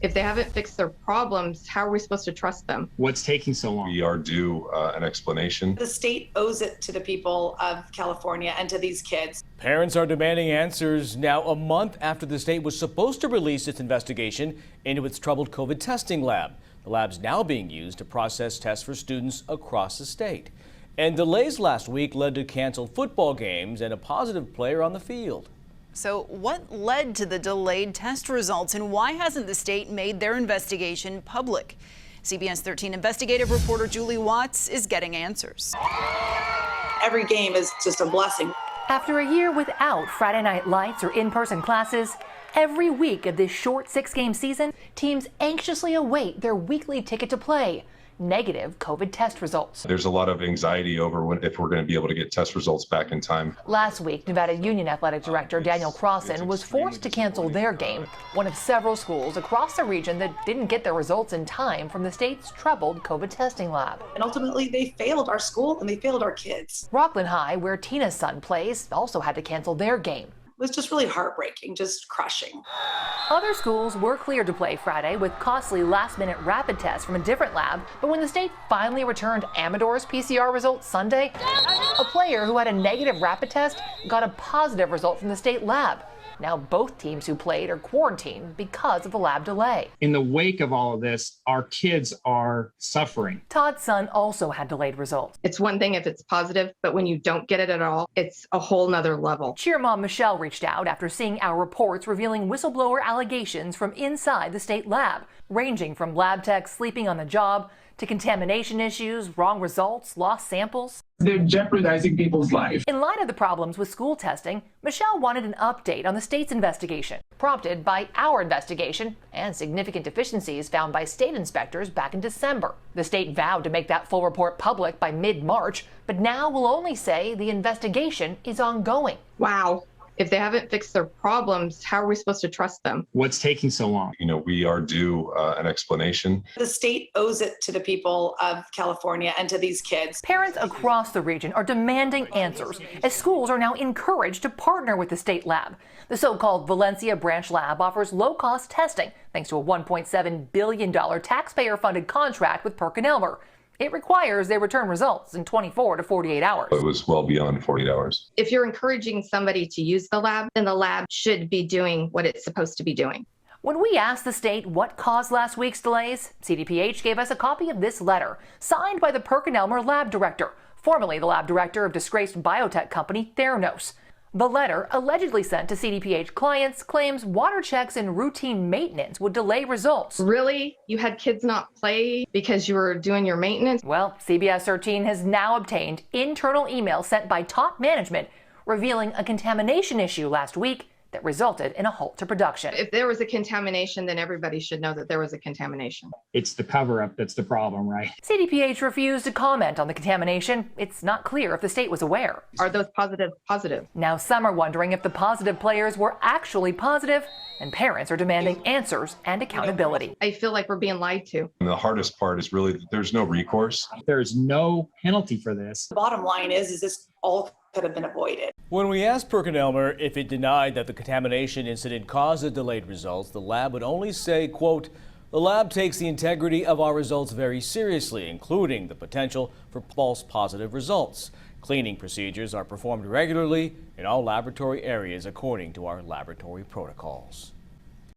If they haven't fixed their problems, how are we supposed to trust them? What's taking so long? We are due an explanation. The state owes it to the people of California and to these kids. Parents are demanding answers now, a month after the state was supposed to release its investigation into its troubled COVID testing lab. The lab's now being used to process tests for students across the state. And delays last week led to canceled football games and a positive player on the field. So what led to the delayed test results, and why hasn't the state made their investigation public? CBS 13 investigative reporter Julie Watts is getting answers. Every game is just a blessing. After a year without Friday night lights or in-person classes, every week of this short 6-game season, teams anxiously await their weekly ticket to play. Negative COVID test results. There's a lot of anxiety over if we're going to be able to get test results back in time. Last week, Nevada Union Athletic Director Daniel Crossan was forced to cancel their game, one of several schools across the region that didn't get their results in time from the state's troubled COVID testing lab. And ultimately, they failed our school and they failed our kids. Rockland High, where Tina's son plays, also had to cancel their game. It was just really heartbreaking, just crushing. Other schools were cleared to play Friday with costly last-minute rapid tests from a different lab, but when the state finally returned Amador's PCR results Sunday, a player who had a negative rapid test got a positive result from the state lab. Now both teams who played are quarantined because of the lab delay. In the wake of all of this, our kids are suffering. Todd's son also had delayed results. It's one thing if it's positive, but when you don't get it at all, it's a whole nother level. Cheer mom Michelle reached out after seeing our reports revealing whistleblower allegations from inside the state lab, ranging from lab techs sleeping on the job to contamination issues, wrong results, lost samples. They're jeopardizing people's lives. In light of the problems with school testing, Michelle wanted an update on the state's investigation, prompted by our investigation and significant deficiencies found by state inspectors back in December. The state vowed to make that full report public by mid-March, but now will only say the investigation is ongoing. Wow. If they haven't fixed their problems, how are we supposed to trust them? What's taking so long? We are due an explanation. The state owes it to the people of California and to these kids. Parents across the region are demanding answers as schools are now encouraged to partner with the state lab. The so-called Valencia branch lab offers low-cost testing thanks to a $1.7 billion taxpayer-funded contract with PerkinElmer. It requires they return results in 24 to 48 hours. It was well beyond 48 hours. If you're encouraging somebody to use the lab, then the lab should be doing what it's supposed to be doing. When we asked the state what caused last week's delays, CDPH gave us a copy of this letter, signed by the PerkinElmer lab director, formerly the lab director of disgraced biotech company Theranos. The letter, allegedly sent to CDPH clients, claims water checks and routine maintenance would delay results. Really? You had kids not play because you were doing your maintenance? Well, CBS 13 has now obtained internal emails sent by top management revealing a contamination issue last week that resulted in a halt to production. If there was a contamination, then everybody should know that there was a contamination. It's the cover-up that's the problem, right? CDPH refused to comment on the contamination. It's not clear if the state was aware. Are those positive? Now some are wondering if the positive players were actually positive, and parents are demanding answers and accountability. I feel like we're being lied to. And the hardest part is really that there's no recourse. There's no penalty for this. The bottom line is this all could have been avoided. When we asked PerkinElmer if it denied that the contamination incident caused the delayed results, the lab would only say, quote, "The lab takes the integrity of our results very seriously, including the potential for false positive results. Cleaning procedures are performed regularly in all laboratory areas according to our laboratory protocols."